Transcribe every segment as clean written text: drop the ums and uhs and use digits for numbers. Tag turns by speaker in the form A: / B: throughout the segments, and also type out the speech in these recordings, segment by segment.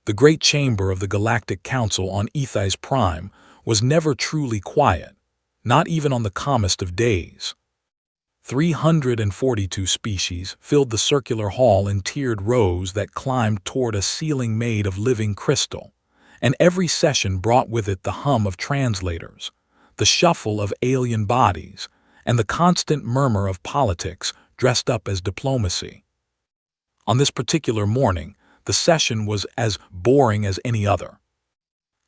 A: The great chamber of the Galactic Council on Ethais Prime was never truly quiet, not even on the calmest of days. 342 species filled the circular hall in tiered rows that climbed toward a ceiling made of living crystal, and every session brought with it the hum of translators, the shuffle of alien bodies, and the constant murmur of politics dressed up as diplomacy. On this particular morning, the session was as boring as any other.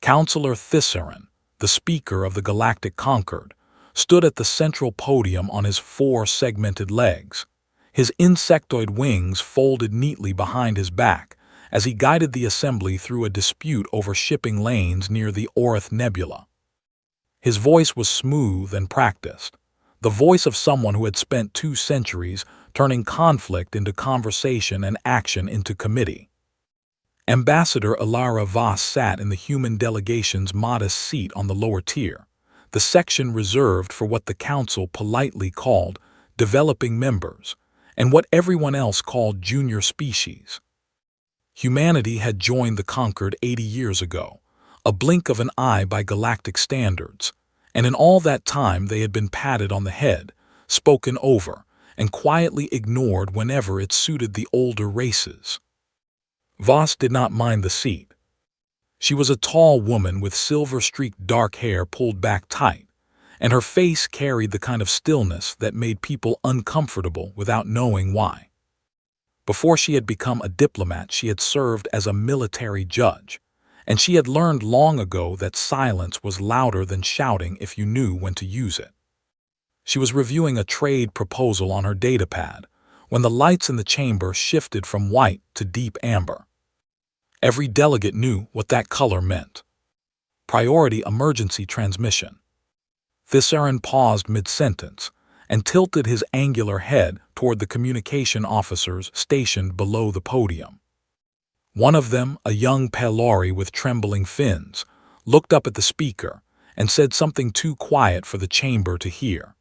A: Counselor Thessarin, the Speaker of the Galactic Concord, stood at the central podium on his 4 segmented legs, his insectoid wings folded neatly behind his back as he guided the assembly through a dispute over shipping lanes near the Orth Nebula. His voice was smooth and practiced, the voice of someone who had spent 2 centuries turning conflict into conversation and action into committee. Ambassador Ilara Voss sat in the human delegation's modest seat on the lower tier, the section reserved for what the council politely called developing members, and what everyone else called junior species. Humanity had joined the Concord 80 years ago, a blink of an eye by galactic standards, and in all that time they had been patted on the head, spoken over, and quietly ignored whenever it suited the older races. Voss did not mind the seat. She was a tall woman with silver-streaked dark hair pulled back tight, and her face carried the kind of stillness that made people uncomfortable without knowing why. Before she had become a diplomat, she had served as a military judge, and she had learned long ago that silence was louder than shouting if you knew when to use it. She was reviewing a trade proposal on her datapad when the lights in the chamber shifted from white to deep amber. Every delegate knew what that color meant. Priority emergency transmission. Thessarin paused mid-sentence and tilted his angular head toward the communication officers stationed below the podium. One of them, a young Pelori with trembling fins, looked up at the speaker and said something too quiet for the chamber to hear.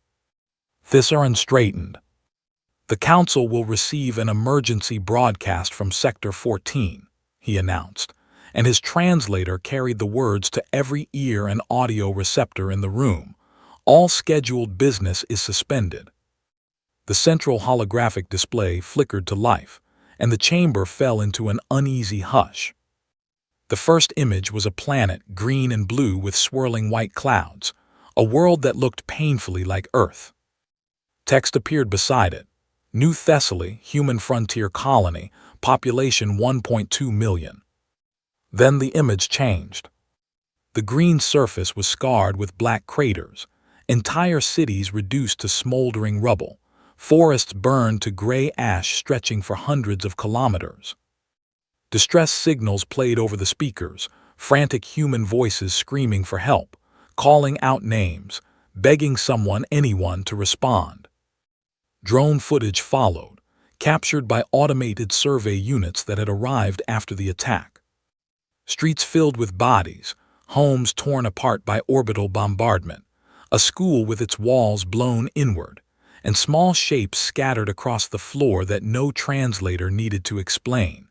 A: Thessarin straightened. "The council will receive an emergency broadcast from Sector 14. He announced, and his translator carried the words to every ear and audio receptor in the room. All scheduled business is suspended. The central holographic display flickered to life, and the chamber fell into an uneasy hush. The first image was a planet green and blue with swirling white clouds, a world that looked painfully like Earth. Text appeared beside it. New Thessaly, human frontier colony, population 1.2 million. Then the image changed. The green surface was scarred with black craters, entire cities reduced to smoldering rubble, forests burned to gray ash stretching for hundreds of kilometers. Distress signals played over the speakers, frantic human voices screaming for help, calling out names, begging anyone to respond. Drone footage followed, captured by automated survey units that had arrived after the attack. Streets filled with bodies, homes torn apart by orbital bombardment, a school with its walls blown inward, and small shapes scattered across the floor that no translator needed to explain.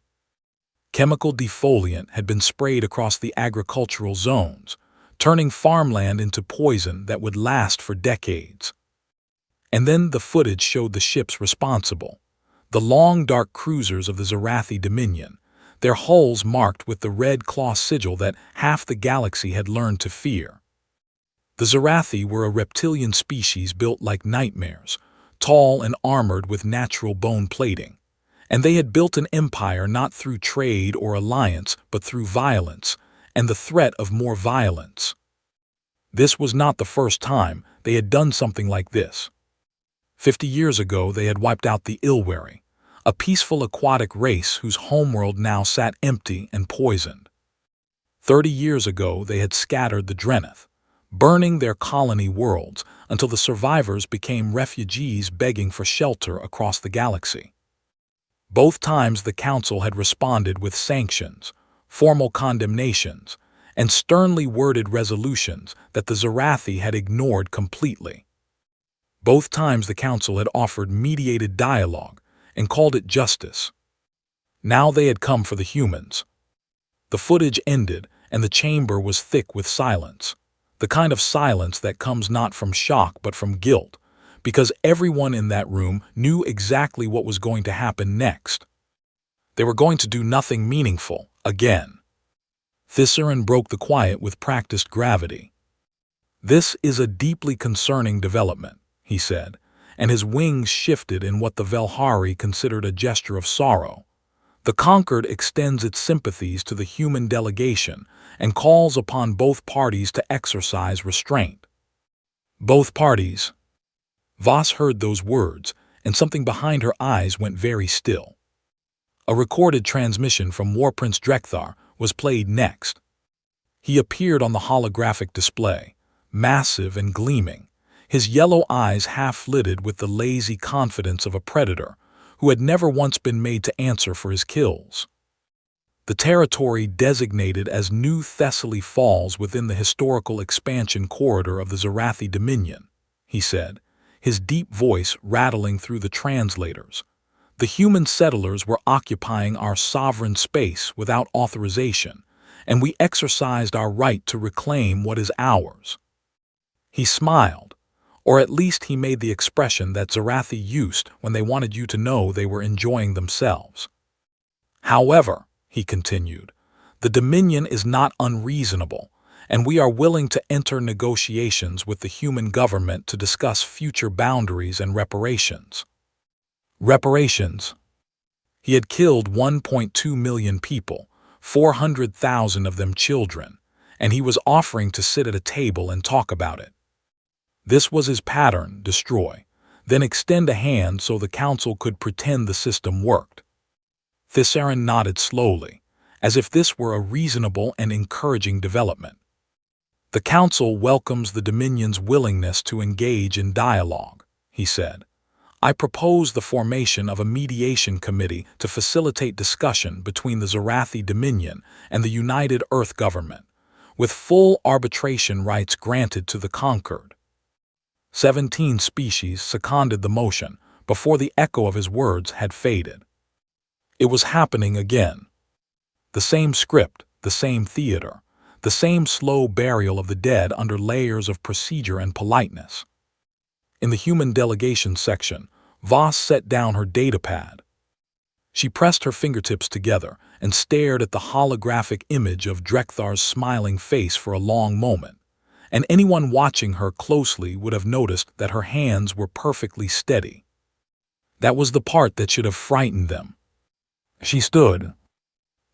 A: Chemical defoliant had been sprayed across the agricultural zones, turning farmland into poison that would last for decades. And then the footage showed the ships responsible. The long, dark cruisers of the Zarathi Dominion, their hulls marked with the red claw sigil that half the galaxy had learned to fear. The Zarathi were a reptilian species built like nightmares, tall and armored with natural bone plating, and they had built an empire not through trade or alliance but through violence and the threat of more violence. This was not the first time they had done something like this. 50 years ago they had wiped out the Ilwari, a peaceful aquatic race whose homeworld now sat empty and poisoned. 30 years ago they had scattered the Drethar, burning their colony worlds until the survivors became refugees begging for shelter across the galaxy. Both times the Council had responded with sanctions, formal condemnations, and sternly worded resolutions that the Zarathi had ignored completely. Both times the Council had offered mediated dialogue and called it justice. Now they had come for the humans. The footage ended, and the chamber was thick with silence. The kind of silence that comes not from shock but from guilt, because everyone in that room knew exactly what was going to happen next. They were going to do nothing meaningful, again. Thisaran broke the quiet with practiced gravity. "This is a deeply concerning development," he said, and his wings shifted in what the Velhari considered a gesture of sorrow. The Conquered extends its sympathies to the human delegation and calls upon both parties to exercise restraint. Both parties. Voss heard those words, and something behind her eyes went very still. A recorded transmission from War Prince Drethar was played next. He appeared on the holographic display, massive and gleaming, his yellow eyes half-lidded with the lazy confidence of a predator who had never once been made to answer for his kills. The territory designated as New Thessaly falls within the historical expansion corridor of the Zarathi Dominion, he said, his deep voice rattling through the translators. The human settlers were occupying our sovereign space without authorization, and we exercised our right to reclaim what is ours. He smiled, or at least he made the expression that Zarathi used when they wanted you to know they were enjoying themselves. However, he continued, the Dominion is not unreasonable, and we are willing to enter negotiations with the human government to discuss future boundaries and reparations. Reparations. He had killed 1.2 million people, 400,000 of them children, and he was offering to sit at a table and talk about it. This was his pattern: destroy, then extend a hand so the council could pretend the system worked. Thisaran nodded slowly, as if this were a reasonable and encouraging development. The council welcomes the Dominion's willingness to engage in dialogue, he said. I propose the formation of a mediation committee to facilitate discussion between the Zarathi Dominion and the United Earth Government, with full arbitration rights granted to the Conquered. 17 species seconded the motion before the echo of his words had faded. It was happening again. The same script, the same theater, the same slow burial of the dead under layers of procedure and politeness. In the human delegation section, Voss set down her datapad. She pressed her fingertips together and stared at the holographic image of Drethar's smiling face for a long moment, and anyone watching her closely would have noticed that her hands were perfectly steady. That was the part that should have frightened them. She stood.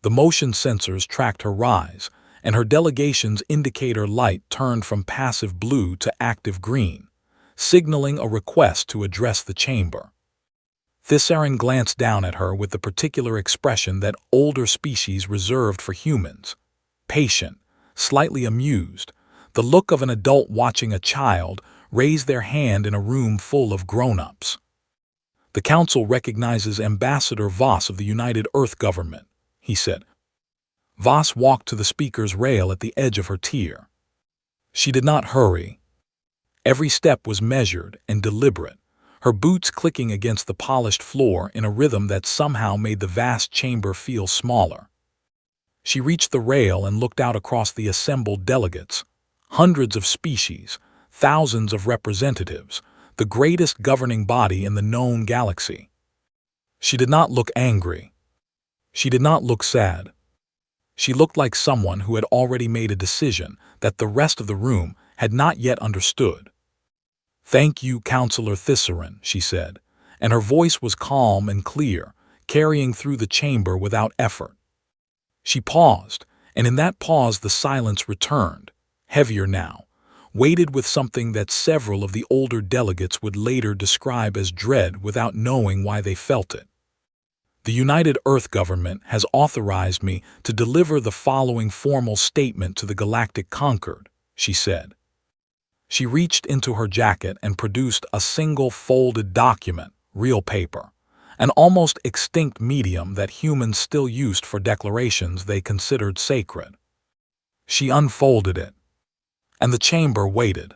A: The motion sensors tracked her rise, and her delegation's indicator light turned from passive blue to active green, signaling a request to address the chamber. Thisaran glanced down at her with the particular expression that older species reserved for humans: patient, slightly amused, the look of an adult watching a child raise their hand in a room full of grown-ups. The council recognizes Ambassador Voss of the United Earth Government, he said. Voss walked to the speaker's rail at the edge of her tier. She did not hurry. Every step was measured and deliberate, her boots clicking against the polished floor in a rhythm that somehow made the vast chamber feel smaller. She reached the rail and looked out across the assembled delegates, hundreds of species, thousands of representatives, the greatest governing body in the known galaxy. She did not look angry. She did not look sad. She looked like someone who had already made a decision that the rest of the room had not yet understood. Thank you, Counselor Thisaran, she said, and her voice was calm and clear, carrying through the chamber without effort. She paused, and in that pause the silence returned, heavier now, weighted with something that several of the older delegates would later describe as dread without knowing why they felt it. The United Earth Government has authorized me to deliver the following formal statement to the Galactic Conquered, she said. She reached into her jacket and produced a single folded document, real paper, an almost extinct medium that humans still used for declarations they considered sacred. She unfolded it, and the chamber waited.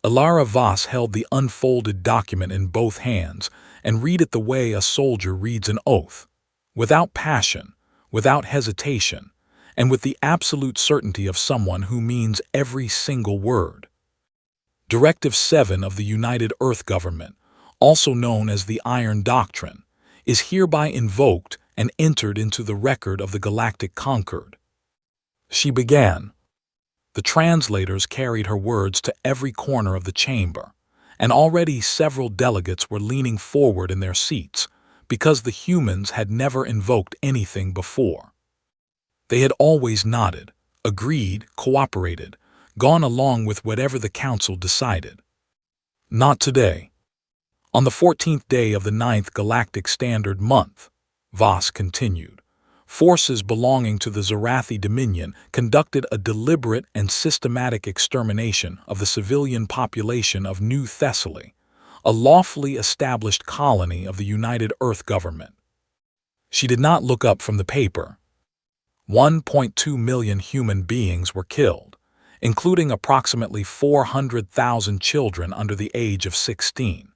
A: Ilara Voss held the unfolded document in both hands and read it the way a soldier reads an oath, without passion, without hesitation, and with the absolute certainty of someone who means every single word. Directive 7 of the United Earth Government, also known as the Iron Doctrine, is hereby invoked and entered into the record of the Galactic Concord. She began. The translators carried her words to every corner of the chamber, and already several delegates were leaning forward in their seats because the humans had never invoked anything before. They had always nodded, agreed, cooperated, gone along with whatever the council decided. Not today. On the 14th day of the 9th Galactic Standard Month, Voss continued, forces belonging to the Zarathi Dominion conducted a deliberate and systematic extermination of the civilian population of New Thessaly, a lawfully established colony of the United Earth Government. She did not look up from the paper. 1.2 million human beings were killed, including approximately 400,000 children under the age of 16.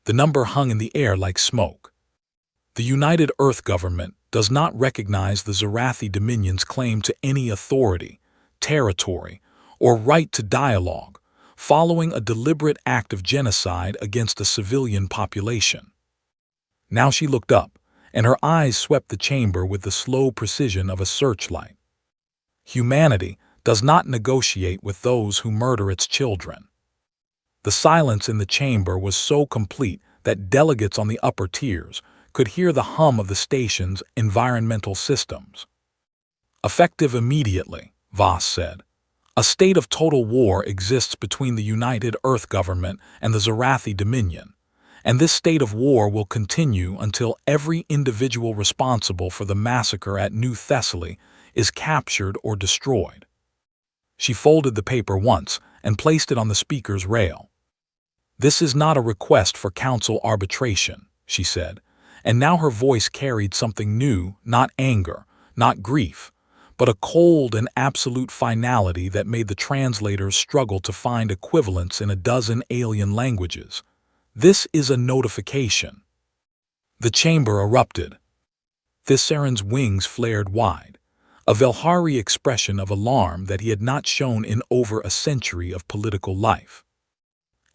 A: The number hung in the air like smoke. The United Earth Government does not recognize the Zarathi Dominion's claim to any authority, territory, or right to dialogue, following a deliberate act of genocide against a civilian population. Now she looked up, and her eyes swept the chamber with the slow precision of a searchlight. Humanity does not negotiate with those who murder its children. The silence in the chamber was so complete that delegates on the upper tiers could hear the hum of the station's environmental systems. Effective immediately, Voss said. A state of total war exists between the United Earth Government and the Zarathi Dominion, and this state of war will continue until every individual responsible for the massacre at New Thessaly is captured or destroyed. She folded the paper once and placed it on the speaker's rail. This is not a request for council arbitration, she said, and now her voice carried something new, not anger, not grief, but a cold and absolute finality that made the translators struggle to find equivalents in a dozen alien languages. This is a notification. The chamber erupted. Thissaron's wings flared wide, a Velhari expression of alarm that he had not shown in over a century of political life.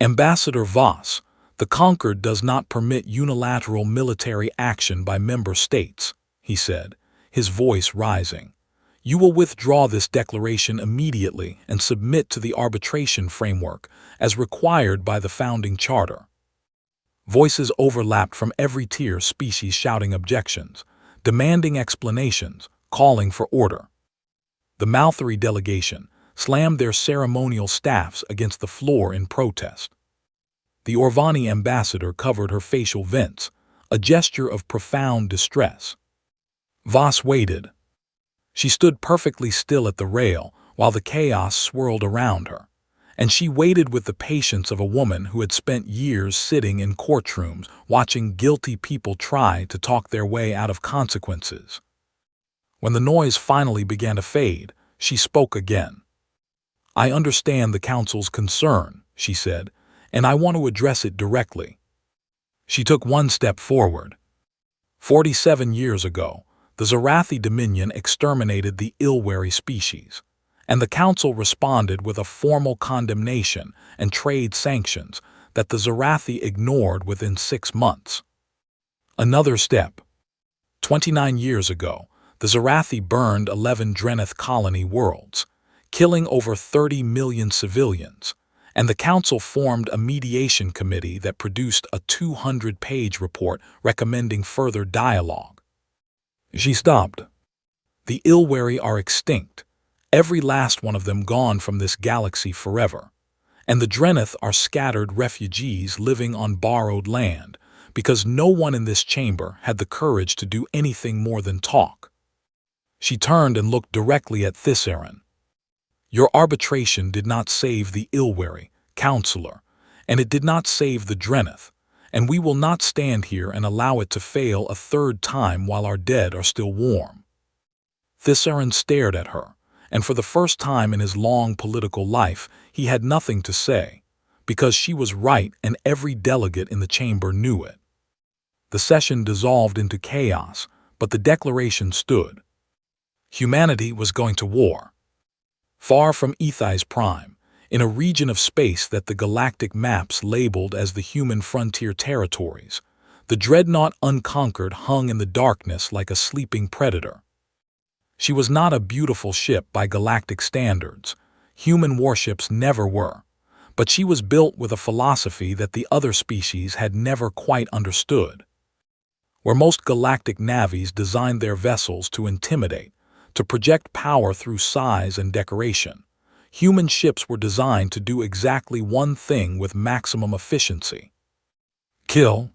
A: Ambassador Voss, the Concord does not permit unilateral military action by member states, he said, his voice rising. You will withdraw this declaration immediately and submit to the arbitration framework as required by the founding charter. Voices overlapped from every tier species shouting objections, demanding explanations, calling for order. The Malthari delegation slammed their ceremonial staffs against the floor in protest. The Orvani ambassador covered her facial vents, a gesture of profound distress. Voss waited. She stood perfectly still at the rail while the chaos swirled around her, and she waited with the patience of a woman who had spent years sitting in courtrooms watching guilty people try to talk their way out of consequences. When the noise finally began to fade, she spoke again. I understand the council's concern, she said, and I want to address it directly. She took one step forward. 47 years ago, the Zarathi Dominion exterminated the Ilwari species, and the council responded with a formal condemnation and trade sanctions that the Zarathi ignored within 6 months. Another step. 29 years ago, the Zarathi burned 11 Drethar colony worlds, killing over 30 million civilians, and the council formed a mediation committee that produced a 200-page report recommending further dialogue. She stopped. The Ilwari are extinct, every last one of them gone from this galaxy forever, and the Drethar are scattered refugees living on borrowed land because no one in this chamber had the courage to do anything more than talk. She turned and looked directly at Thissaron. Your arbitration did not save the Ilwari, counselor, and it did not save the Drethar, and we will not stand here and allow it to fail a third time while our dead are still warm. Thissaron stared at her, and for the first time in his long political life, he had nothing to say, because she was right and every delegate in the chamber knew it. The session dissolved into chaos, but the declaration stood. Humanity was going to war. Far from HFY Prime, in a region of space that the galactic maps labeled as the human frontier territories, the dreadnought Unconquered hung in the darkness like a sleeping predator. She was not a beautiful ship by galactic standards. Human warships never were. But she was built with a philosophy that the other species had never quite understood. Where most galactic navies designed their vessels to intimidate, to project power through size and decoration, human ships were designed to do exactly one thing with maximum efficiency: kill.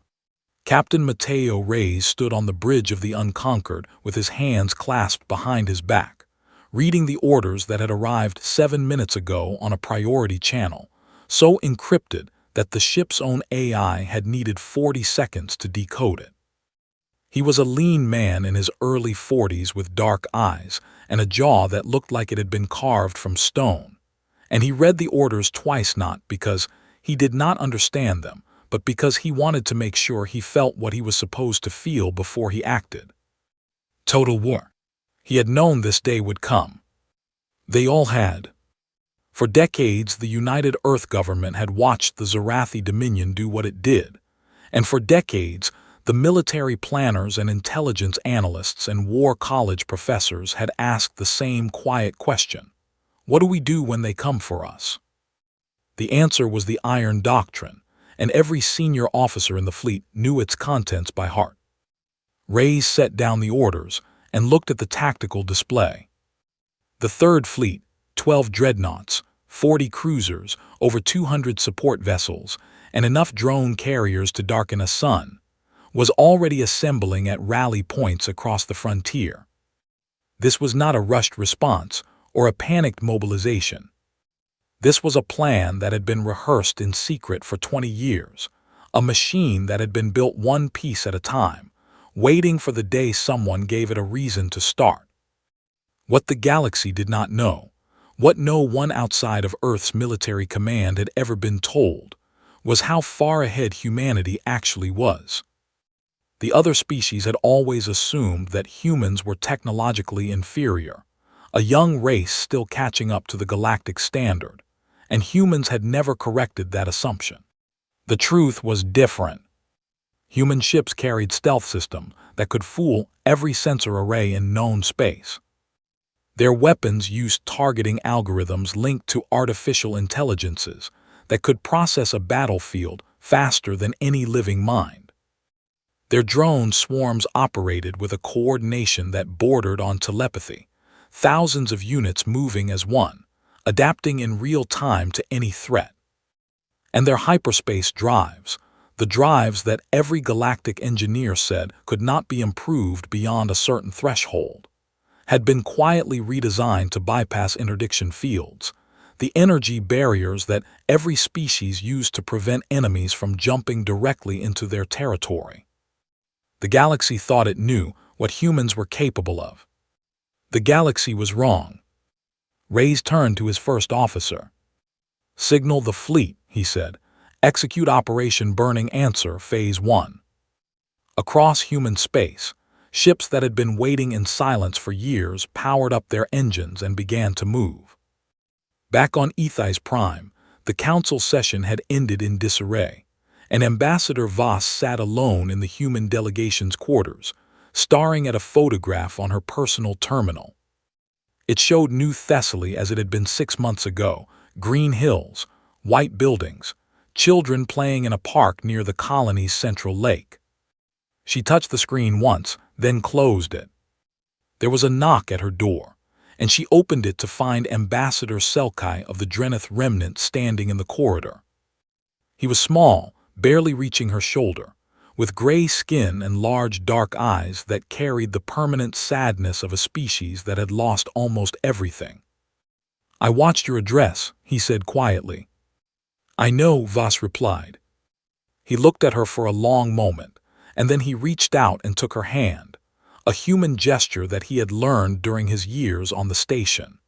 A: Captain Mateo Reyes stood on the bridge of the Unconquered with his hands clasped behind his back, reading the orders that had arrived 7 minutes ago on a priority channel, so encrypted that the ship's own AI had needed 40 seconds to decode it. He was a lean man in his early 40s with dark eyes and a jaw that looked like it had been carved from stone, and he read the orders twice, not because he did not understand them, but because he wanted to make sure he felt what he was supposed to feel before he acted. Total war. He had known this day would come. They all had. For decades, the United Earth government had watched the Zarathi Dominion do what it did, and for decades, the military planners and intelligence analysts and war college professors had asked the same quiet question: what do we do when they come for us? The answer was the Iron Doctrine, and every senior officer in the fleet knew its contents by heart. Reyes set down the orders and looked at the tactical display. The Third Fleet, 12 dreadnoughts, 40 cruisers, over 200 support vessels, and enough drone carriers to darken a sun, was already assembling at rally points across the frontier. This was not a rushed response or a panicked mobilization. This was a plan that had been rehearsed in secret for 20 years, a machine that had been built one piece at a time, waiting for the day someone gave it a reason to start. What the galaxy did not know, what no one outside of Earth's military command had ever been told, was how far ahead humanity actually was. The other species had always assumed that humans were technologically inferior, a young race still catching up to the galactic standard, and humans had never corrected that assumption. The truth was different. Human ships carried stealth systems that could fool every sensor array in known space. Their weapons used targeting algorithms linked to artificial intelligences that could process a battlefield faster than any living mind. Their drone swarms operated with a coordination that bordered on telepathy, thousands of units moving as one, adapting in real time to any threat. And their hyperspace drives, the drives that every galactic engineer said could not be improved beyond a certain threshold, had been quietly redesigned to bypass interdiction fields, the energy barriers that every species used to prevent enemies from jumping directly into their territory. The galaxy thought it knew what humans were capable of. The galaxy was wrong. Reyes turned to his first officer. "Signal the fleet," he said. "Execute Operation Burning Answer Phase 1. Across human space, ships that had been waiting in silence for years powered up their engines and began to move. Back on HFY Prime, the council session had ended in disarray, and Ambassador Voss sat alone in the human delegation's quarters, staring at a photograph on her personal terminal. It showed New Thessaly as it had been 6 months ago: green hills, white buildings, children playing in a park near the colony's central lake. She touched the screen once, then closed it. There was a knock at her door, and she opened it to find Ambassador Selkai of the Drethar remnant standing in the corridor. He was small, barely reaching her shoulder, with gray skin and large dark eyes that carried the permanent sadness of a species that had lost almost everything. "I watched your address," he said quietly. "I know," Voss replied. He looked at her for a long moment, and then he reached out and took her hand, a human gesture that he had learned during his years on the station.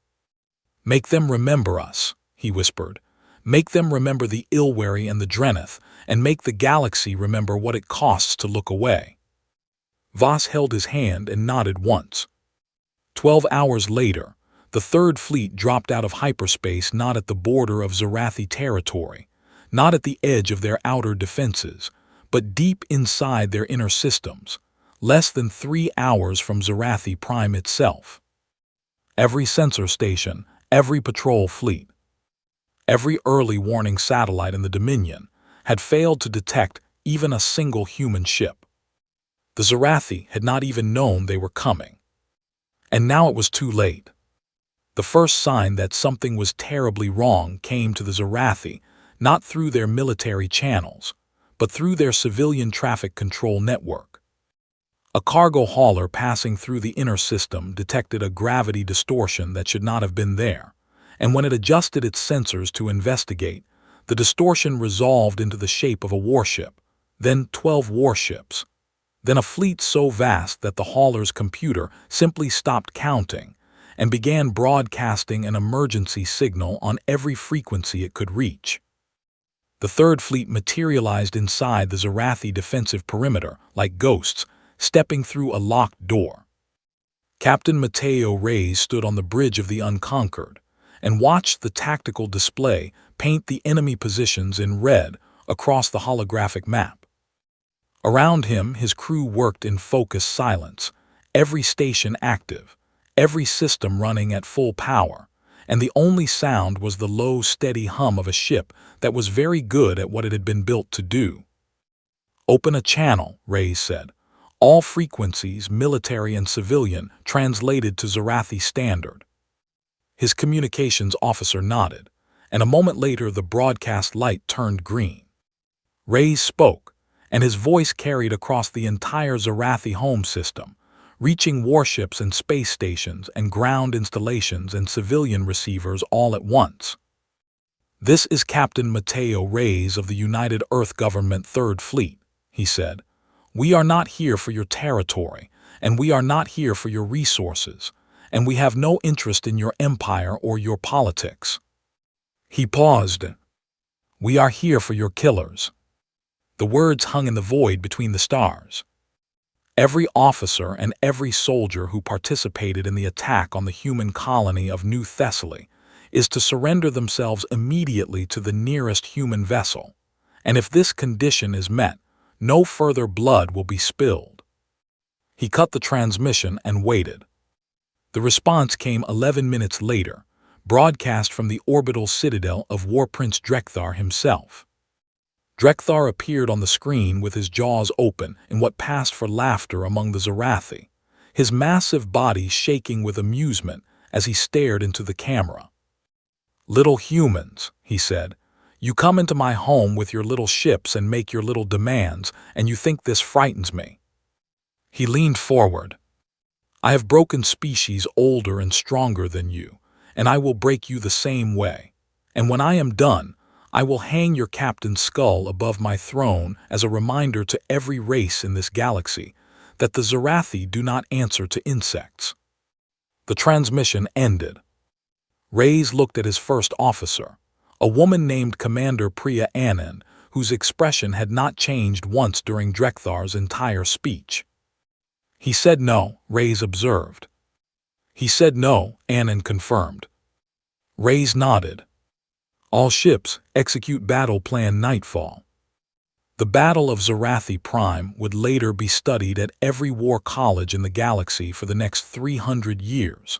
A: "Make them remember us," he whispered. "Make them remember the Ilwari and the Drethar, and make the galaxy remember what it costs to look away." Voss held his hand and nodded once. 12 hours later, the Third Fleet dropped out of hyperspace, not at the border of Zarathi territory, not at the edge of their outer defenses, but deep inside their inner systems, less than 3 hours from Zarathi Prime itself. Every sensor station, every patrol fleet, every early warning satellite in the Dominion had failed to detect even a single human ship. The Zarathi had not even known they were coming. And now it was too late. The first sign that something was terribly wrong came to the Zarathi, not through their military channels, but through their civilian traffic control network. A cargo hauler passing through the inner system detected a gravity distortion that should not have been there, and when it adjusted its sensors to investigate, the distortion resolved into the shape of a warship, then 12 warships, then a fleet so vast that the hauler's computer simply stopped counting and began broadcasting an emergency signal on every frequency it could reach. The Third Fleet materialized inside the Zarathi defensive perimeter like ghosts, stepping through a locked door. Captain Mateo Reyes stood on the bridge of the Unconquered and watched the tactical display paint the enemy positions in red across the holographic map. Around him, his crew worked in focused silence, every station active, every system running at full power, and the only sound was the low, steady hum of a ship that was very good at what it had been built to do. "Open a channel," Reyes said. "All frequencies, military and civilian, translated to Zarathi Standard." His communications officer nodded, and a moment later the broadcast light turned green. Reyes spoke, and his voice carried across the entire Zarathi home system, reaching warships and space stations and ground installations and civilian receivers all at once. "This is Captain Mateo Reyes of the United Earth Government Third Fleet," he said. "We are not here for your territory, and we are not here for your resources, and we have no interest in your empire or your politics." He paused. "We are here for your killers." The words hung in the void between the stars. Every officer and every soldier who participated in the attack on the human colony of New Thessaly is to surrender themselves immediately to the nearest human vessel, and if this condition is met, no further blood will be spilled. He cut the transmission and waited. The response came 11 minutes later, broadcast from the orbital citadel of War Prince Drethar himself. Drethar appeared on the screen with his jaws open in what passed for laughter among the Zarathi, his massive body shaking with amusement as he stared into the camera. "Little humans," he said, "you come into my home with your little ships and make your little demands, and you think this frightens me." He leaned forward. "I have broken species older and stronger than you, and I will break you the same way. And when I am done, I will hang your captain's skull above my throne as a reminder to every race in this galaxy that the Zarathi do not answer to insects." The transmission ended. Reyes looked at his first officer, a woman named Commander Priya Anand, whose expression had not changed once during Drethar's entire speech. "He said no," Reyes observed. "He said no," Anand confirmed. Reyes nodded. "All ships, execute battle plan Nightfall." The Battle of Zarathi Prime would later be studied at every war college in the galaxy for the next 300 years,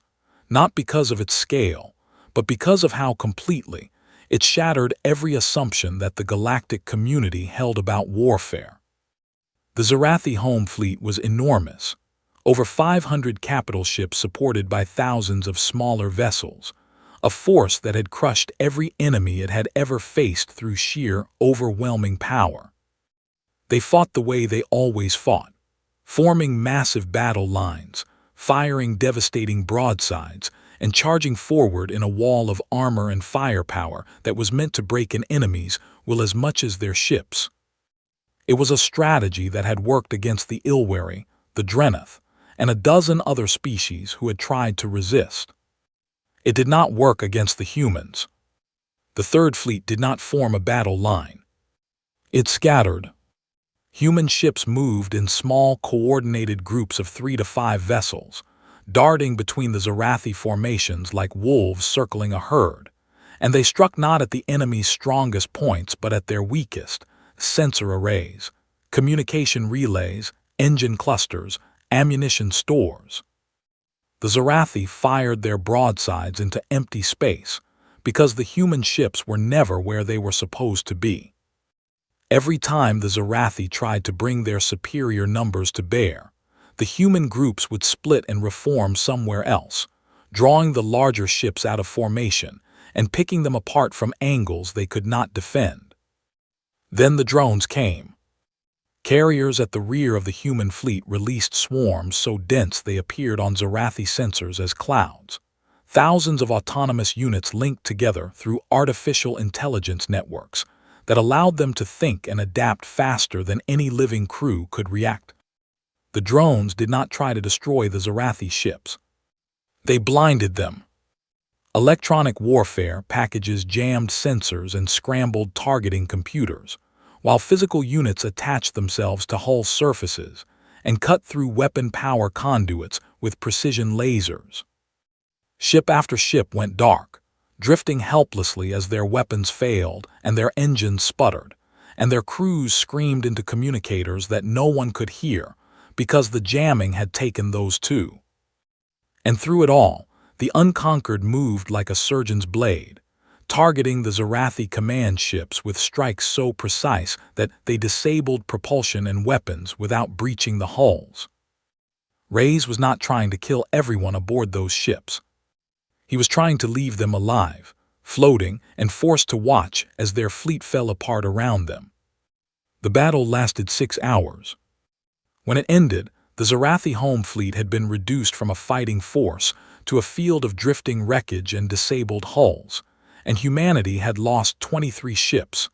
A: not because of its scale, but because of how completely it shattered every assumption that the galactic community held about warfare. The Zarathi home fleet was enormous, over 500 capital ships supported by thousands of smaller vessels, a force that had crushed every enemy it had ever faced through sheer, overwhelming power. They fought the way they always fought, forming massive battle lines, firing devastating broadsides, and charging forward in a wall of armor and firepower that was meant to break an enemy's will as much as their ships. It was a strategy that had worked against the Ilwari, the Drethar, and a dozen other species who had tried to resist. It did not work against the humans. The Third Fleet did not form a battle line. It scattered. Human ships moved in small, coordinated groups of 3 to 5 vessels, darting between the Zarathi formations like wolves circling a herd, and they struck not at the enemy's strongest points but at their weakest: sensor arrays, communication relays, engine clusters, ammunition stores. The Zarathi fired their broadsides into empty space because the human ships were never where they were supposed to be. Every time the Zarathi tried to bring their superior numbers to bear, the human groups would split and reform somewhere else, drawing the larger ships out of formation and picking them apart from angles they could not defend. Then the drones came. Carriers at the rear of the human fleet released swarms so dense they appeared on Zarathi sensors as clouds. Thousands of autonomous units linked together through artificial intelligence networks that allowed them to think and adapt faster than any living crew could react. The drones did not try to destroy the Zarathi ships. They blinded them. Electronic warfare packages jammed sensors and scrambled targeting computers, while physical units attached themselves to hull surfaces and cut through weapon power conduits with precision lasers. Ship after ship went dark, drifting helplessly as their weapons failed and their engines sputtered, and their crews screamed into communicators that no one could hear because the jamming had taken those too. And through it all, the Unconquered moved like a surgeon's blade, targeting the Zarathi command ships with strikes so precise that they disabled propulsion and weapons without breaching the hulls. Reyes was not trying to kill everyone aboard those ships. He was trying to leave them alive, floating and forced to watch as their fleet fell apart around them. The battle lasted 6 hours. When it ended, the Zarathi home fleet had been reduced from a fighting force to a field of drifting wreckage and disabled hulls, and humanity had lost 23 ships,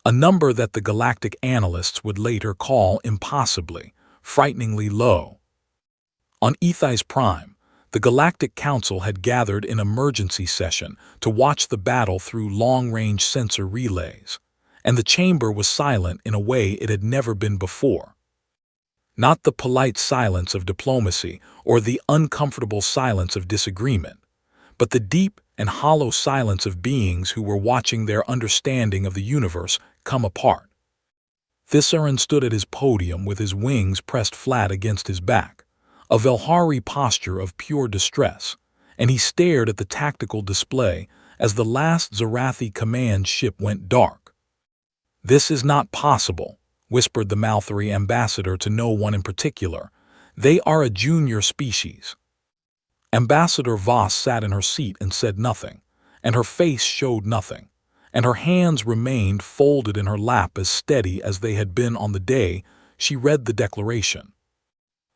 A: a number that the galactic analysts would later call impossibly, frighteningly low. On Ethais Prime, the Galactic Council had gathered in emergency session to watch the battle through long-range sensor relays, and the chamber was silent in a way it had never been before. Not the polite silence of diplomacy or the uncomfortable silence of disagreement, but the deep and hollow silence of beings who were watching their understanding of the universe come apart. Thessarin stood at his podium with his wings pressed flat against his back, a Velhari posture of pure distress, and he stared at the tactical display as the last Zarathi command ship went dark. "This is not possible," whispered the Malthari ambassador to no one in particular. "They are a junior species." Ambassador Voss sat in her seat and said nothing, and her face showed nothing, and her hands remained folded in her lap as steady as they had been on the day she read the declaration.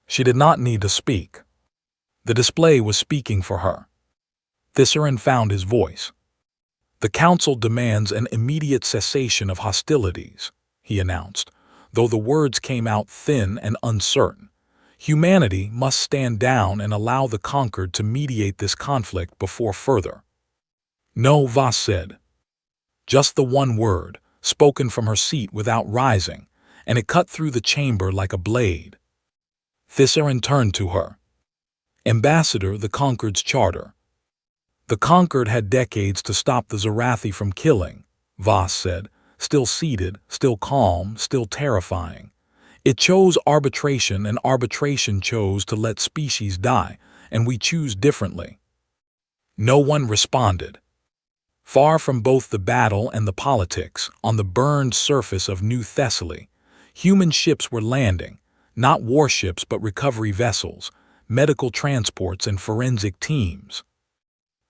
A: She did not need to speak. The display was speaking for her. Thessarin found his voice. "The Council demands an immediate cessation of hostilities," he announced, though the words came out thin and uncertain. "Humanity must stand down and allow the conquered to mediate this conflict before further." "No," Voss said. Just the one word, spoken from her seat without rising, and it cut through the chamber like a blade. Thessarin turned to her. "Ambassador, the Conquered's charter." "The Conquered had decades to stop the Zarathi from killing," Voss said, still seated, still calm, still terrifying. "It chose arbitration, and arbitration chose to let species die, and we choose differently." No one responded. Far from both the battle and the politics, on the burned surface of New Thessaly, human ships were landing, not warships but recovery vessels, medical transports and forensic teams.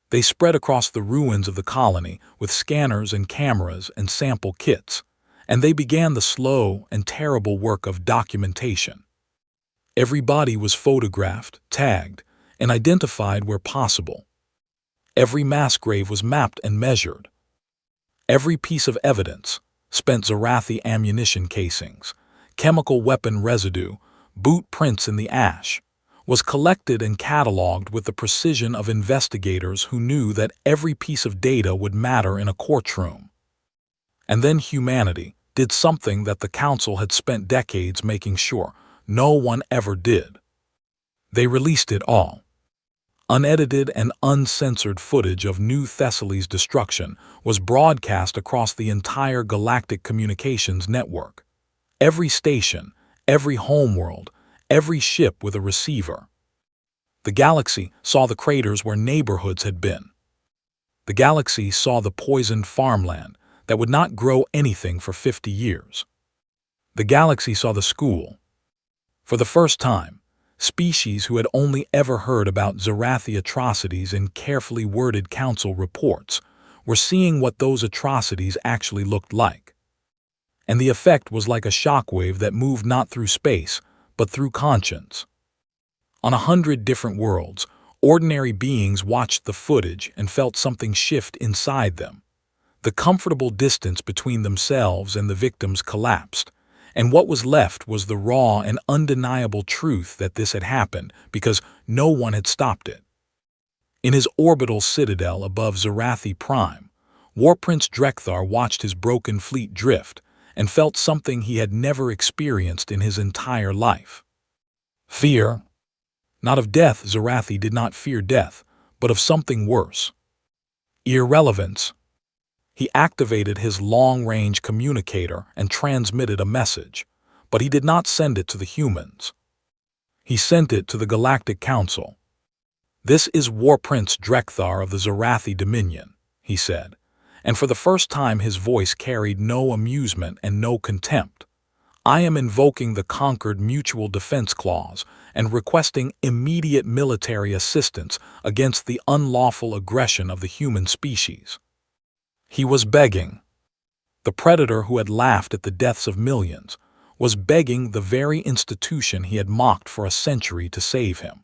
A: They spread across the ruins of the colony with scanners and cameras and sample kits, and they began the slow and terrible work of documentation. Every body was photographed, tagged, and identified where possible. Every mass grave was mapped and measured. Every piece of evidence, spent Zarathi ammunition casings, chemical weapon residue, boot prints in the ash, was collected and cataloged with the precision of investigators who knew that every piece of data would matter in a courtroom. And then humanity did something that the Council had spent decades making sure no one ever did. They released it all. Unedited and uncensored footage of New Thessaly's destruction was broadcast across the entire galactic communications network. Every station, every homeworld, every ship with a receiver. The galaxy saw the craters where neighborhoods had been. The galaxy saw the poisoned farmland that would not grow anything for 50 years. The galaxy saw the school. For the first time, species who had only ever heard about Zarathi atrocities in carefully worded council reports were seeing what those atrocities actually looked like. And the effect was like a shockwave that moved not through space, but through conscience. On 100 different worlds, ordinary beings watched the footage and felt something shift inside them. The comfortable distance between themselves and the victims collapsed, and what was left was the raw and undeniable truth that this had happened because no one had stopped it. In his orbital citadel above Zarathi Prime, War Prince Drethar watched his broken fleet drift and felt something he had never experienced in his entire life. Fear. Not of death, Zarathi did not fear death, but of something worse. Irrelevance. He activated his long-range communicator and transmitted a message, but he did not send it to the humans. He sent it to the Galactic Council. "This is War Prince Drethar of the Zarathi Dominion," he said, and for the first time his voice carried no amusement and no contempt. "I am invoking the Conquered Mutual Defense Clause and requesting immediate military assistance against the unlawful aggression of the human species." He was begging. The predator who had laughed at the deaths of millions was begging the very institution he had mocked for a century to save him.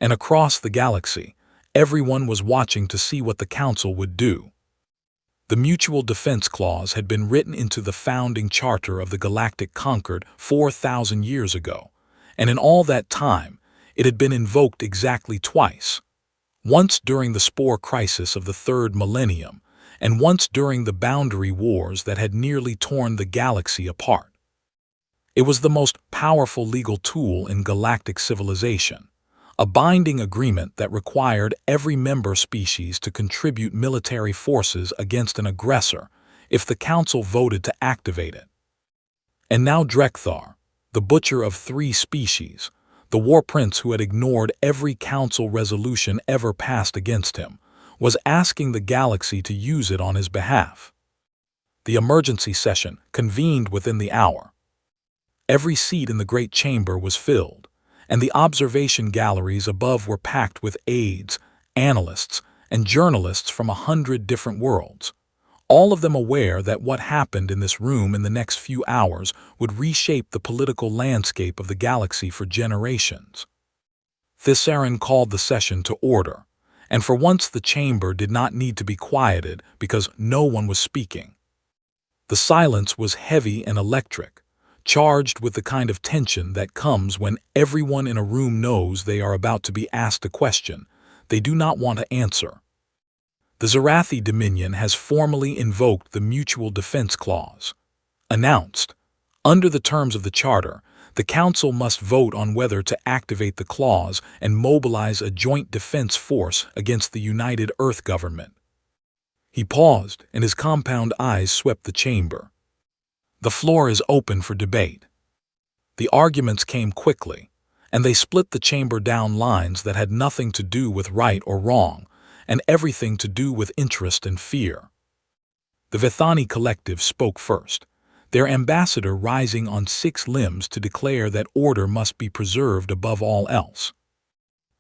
A: And across the galaxy, everyone was watching to see what the Council would do. The Mutual Defense Clause had been written into the founding charter of the Galactic Concord 4,000 years ago, and in all that time, it had been invoked exactly twice. Once during the spore crisis of the third millennium, and once during the boundary wars that had nearly torn the galaxy apart. It was the most powerful legal tool in galactic civilization, a binding agreement that required every member species to contribute military forces against an aggressor if the Council voted to activate it. And now Drethar, the butcher of 3 species, the war prince who had ignored every Council resolution ever passed against him, was asking the galaxy to use it on his behalf. The emergency session convened within the hour. Every seat in the great chamber was filled, and the observation galleries above were packed with aides, analysts, and journalists from 100 different worlds, all of them aware that what happened in this room in the next few hours would reshape the political landscape of the galaxy for generations. Thesarin called the session to order, and for once the chamber did not need to be quieted because no one was speaking. The silence was heavy and electric, charged with the kind of tension that comes when everyone in a room knows they are about to be asked a question they do not want to answer. The Zarathi Dominion has formally invoked the Mutual Defense Clause. Announced, under the terms of the Charter, the Council must vote on whether to activate the clause and mobilize a joint defense force against the United Earth government. He paused, and his compound eyes swept the chamber. The floor is open for debate. The arguments came quickly, and they split the chamber down lines that had nothing to do with right or wrong, and everything to do with interest and fear. The Vithani Collective spoke first, their ambassador rising on 6 limbs to declare that order must be preserved above all else.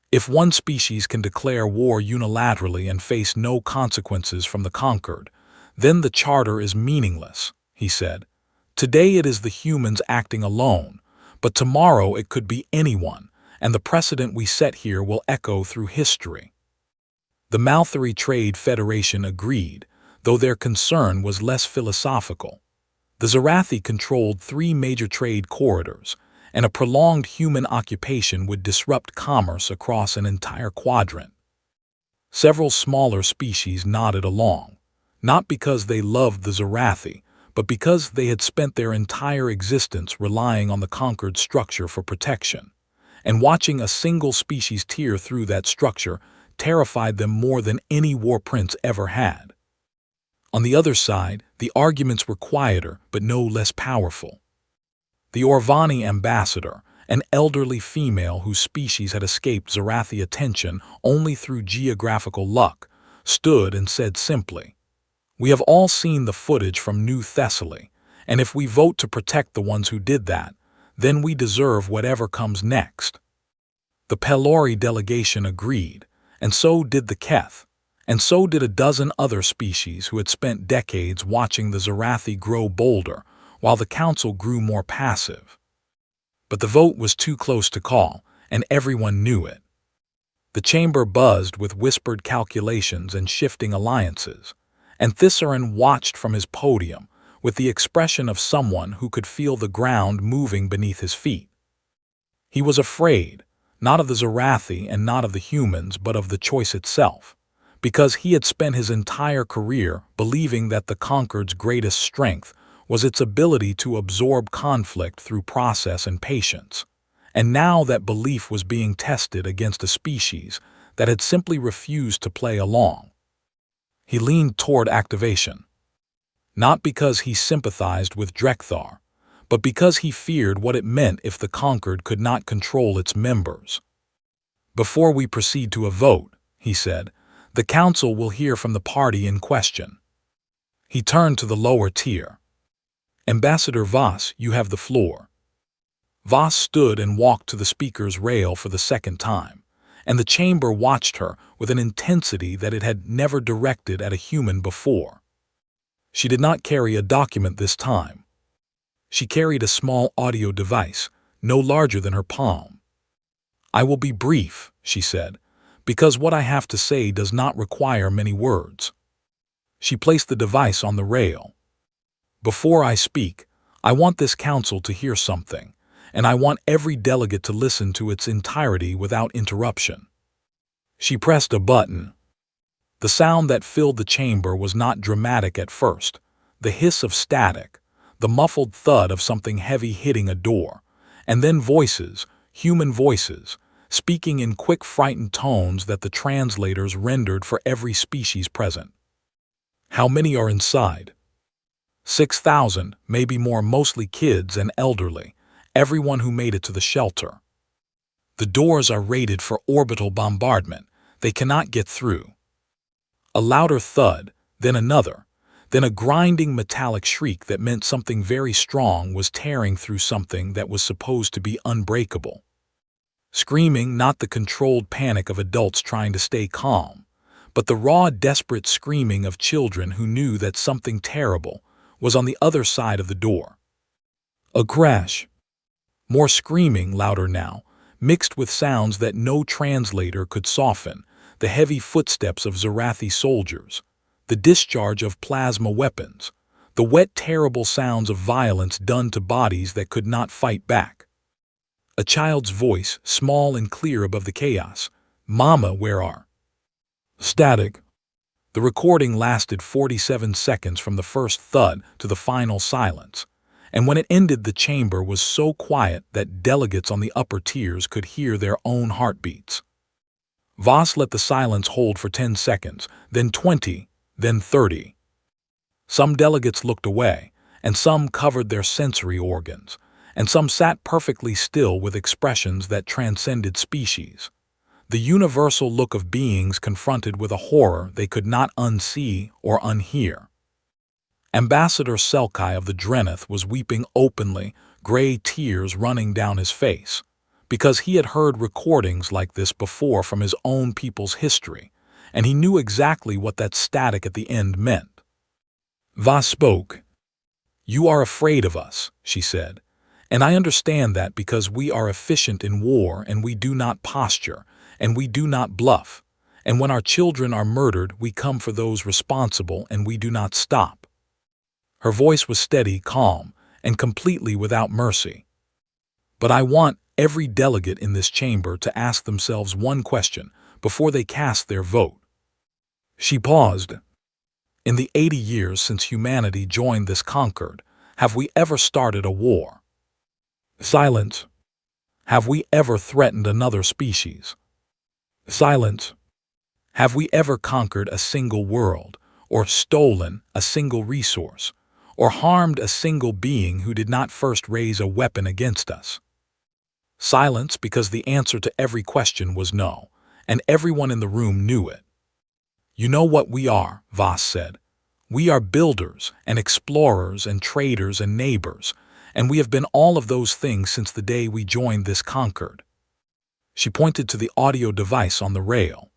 A: If one species can declare war unilaterally and face no consequences from the conquered, then the charter is meaningless, he said. Today it is the humans acting alone, but tomorrow it could be anyone, and the precedent we set here will echo through history. The Malthari Trade Federation agreed, though their concern was less philosophical. The Zarathi controlled 3 major trade corridors, and a prolonged human occupation would disrupt commerce across an entire quadrant. Several smaller species nodded along, not because they loved the Zarathi, but because they had spent their entire existence relying on the conquered structure for protection, and watching a single species tear through that structure terrified them more than any war prince ever had. On the other side, the arguments were quieter but no less powerful. The Orvani ambassador, an elderly female whose species had escaped Zarathi attention only through geographical luck, stood and said simply, "We have all seen the footage from New Thessaly, and if we vote to protect the ones who did that, then we deserve whatever comes next." The Pelori delegation agreed, and so did the Keth, and so did a dozen other species who had spent decades watching the Zarathi grow bolder while the council grew more passive. But the vote was too close to call, and everyone knew it. The chamber buzzed with whispered calculations and shifting alliances, and Thissaran watched from his podium with the expression of someone who could feel the ground moving beneath his feet. He was afraid, not of the Zarathi and not of the humans, but of the choice itself, because he had spent his entire career believing that the Conquered's greatest strength was its ability to absorb conflict through process and patience, and now that belief was being tested against a species that had simply refused to play along. He leaned toward activation, not because he sympathized with Drethar, but because he feared what it meant if the Conquered could not control its members. "Before we proceed to a vote," he said, "the council will hear from the party in question." He turned to the lower tier. "Ambassador Voss, you have the floor." Voss stood and walked to the speaker's rail for the second time, and the chamber watched her with an intensity that it had never directed at a human before. She did not carry a document this time. She carried a small audio device, no larger than her palm. "I will be brief," she said, "because what I have to say does not require many words." She placed the device on the rail. "Before I speak, I want this council to hear something, and I want every delegate to listen to its entirety without interruption." She pressed a button. The sound that filled the chamber was not dramatic at first, the hiss of static, the muffled thud of something heavy hitting a door, and then voices, human voices, speaking in quick, frightened tones that the translators rendered for every species present. "How many are inside?" 6,000, maybe more, mostly kids and elderly, everyone who made it to the shelter. "The doors are rated for orbital bombardment. They cannot get through." A louder thud, then another, then a grinding metallic shriek that meant something very strong was tearing through something that was supposed to be unbreakable. Screaming, not the controlled panic of adults trying to stay calm, but the raw, desperate screaming of children who knew that something terrible was on the other side of the door. A crash. More screaming, louder now, mixed with sounds that no translator could soften, the heavy footsteps of Zarathi soldiers, the discharge of plasma weapons, the wet, terrible sounds of violence done to bodies that could not fight back. A child's voice, small and clear above the chaos. "Mama, where are?" Static. The recording lasted 47 seconds from the first thud to the final silence, and when it ended the chamber was so quiet that delegates on the upper tiers could hear their own heartbeats. Voss let the silence hold for 10 seconds, then 20, then 30. Some delegates looked away, and some covered their sensory organs, and some sat perfectly still with expressions that transcended species. The universal look of beings confronted with a horror they could not unsee or unhear. Ambassador Selkai of the Drethar was weeping openly, gray tears running down his face, because he had heard recordings like this before from his own people's history, and he knew exactly what that static at the end meant. Voss spoke. "You are afraid of us," she said, "and I understand that because we are efficient in war and we do not posture, and we do not bluff, and when our children are murdered we come for those responsible and we do not stop." Her voice was steady, calm, and completely without mercy. "But I want every delegate in this chamber to ask themselves one question before they cast their vote." She paused. "In the 80 years since humanity joined this Conquered, have we ever started a war?" Silence. Have we ever threatened another species? Silence. Have we ever conquered a single world, or stolen a single resource, or harmed a single being who did not first raise a weapon against us? Silence, because the answer to every question was no, and everyone in the room knew it. You know what we are, Voss said. We are builders and explorers and traders and neighbors, and we have been all of those things since the day we joined this Concord. She pointed to the audio device on the rail.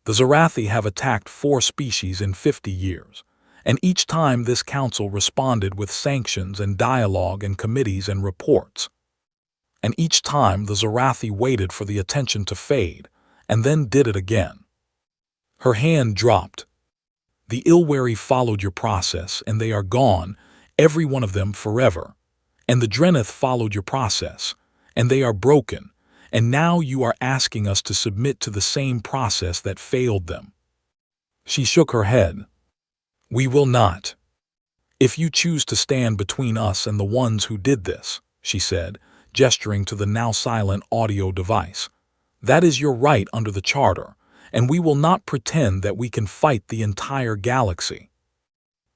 A: The Zarathi have attacked 4 species in 50 years, and each time this council responded with sanctions and dialogue and committees and reports. And each time the Zarathi waited for the attention to fade, and then did it again. Her hand dropped. The Ilwari followed your process, and they are gone, every one of them forever. And the Drethar followed your process, and they are broken, and now you are asking us to submit to the same process that failed them. She shook her head. We will not. If you choose to stand between us and the ones who did this, she said, gesturing to the now silent audio device, that is your right under the Charter, and we will not pretend that we can fight the entire galaxy.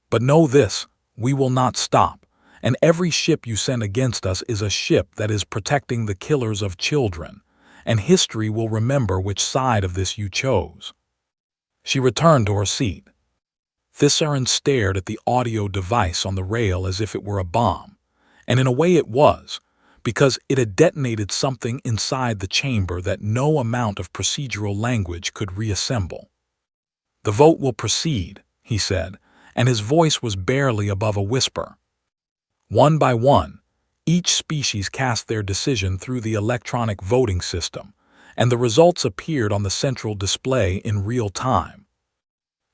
A: But know this, we will not stop, and every ship you send against us is a ship that is protecting the killers of children, and history will remember which side of this you chose. She returned to her seat. Thissaran stared at the audio device on the rail as if it were a bomb, and in a way it was, because it had detonated something inside the chamber that no amount of procedural language could reassemble. The vote will proceed, he said, and his voice was barely above a whisper. One by one, each species cast their decision through the electronic voting system, and the results appeared on the central display in real time.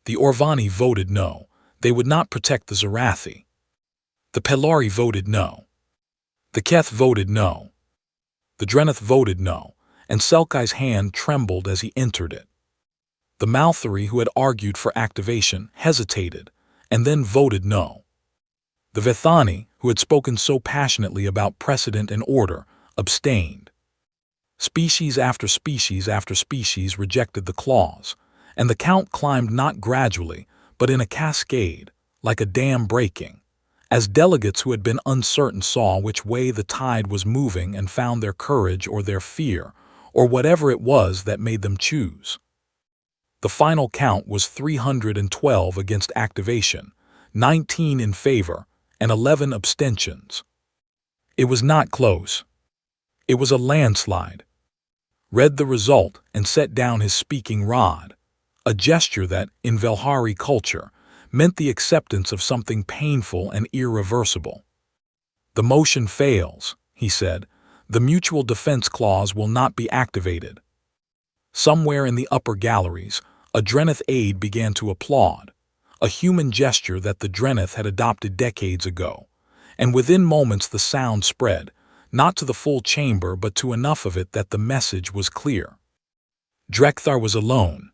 A: The Orvani voted no, they would not protect the Zarathi. The Pelari voted no. The Keth voted no. The Drethar voted no, and Selkai's hand trembled as he entered it. The Malthari, who had argued for activation, hesitated, and then voted no. The Vethani, who had spoken so passionately about precedent and order, abstained. Species after species after species rejected the clause, and the count climbed not gradually, but in a cascade, like a dam breaking, as delegates who had been uncertain saw which way the tide was moving and found their courage or their fear, or whatever it was that made them choose. The final count was 312 against activation, 19 in favor, and 11 abstentions. It was not close. It was a landslide. Read the result and set down his speaking rod, a gesture that, in Velhari culture, meant the acceptance of something painful and irreversible. The motion fails, he said. The mutual defense clause will not be activated. Somewhere in the upper galleries, a Drethar aide began to applaud, a human gesture that the Drethar had adopted decades ago, and within moments the sound spread, not to the full chamber but to enough of it that the message was clear. Drethar was alone.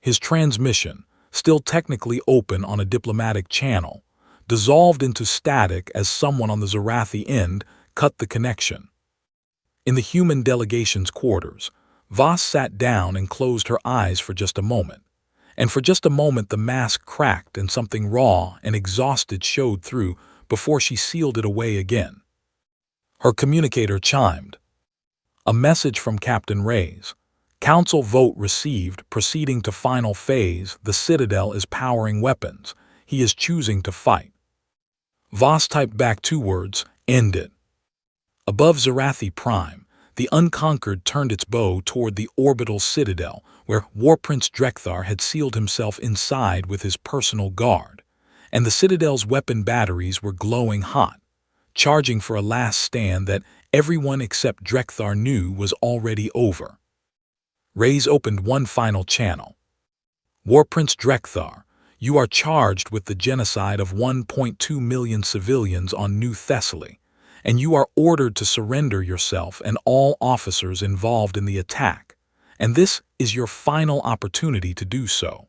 A: His transmission, still technically open on a diplomatic channel, dissolved into static as someone on the Zarathi end cut the connection. In the human delegation's quarters, Voss sat down and closed her eyes for just a moment, and for just a moment the mask cracked and something raw and exhausted showed through before she sealed it away again. Her communicator chimed. A message from Captain Reyes. Council vote received, proceeding to final phase. The Citadel is powering weapons. He is choosing to fight. Voss typed back 2 words, end it. Above Zarathi Prime, the Unconquered turned its bow toward the orbital Citadel, where War Prince Drethar had sealed himself inside with his personal guard, and the Citadel's weapon batteries were glowing hot, charging for a last stand that everyone except Drethar knew was already over. Reyes opened one final channel. War Prince Drethar, you are charged with the genocide of 1.2 million civilians on New Thessaly, and you are ordered to surrender yourself and all officers involved in the attack, and this is your final opportunity to do so.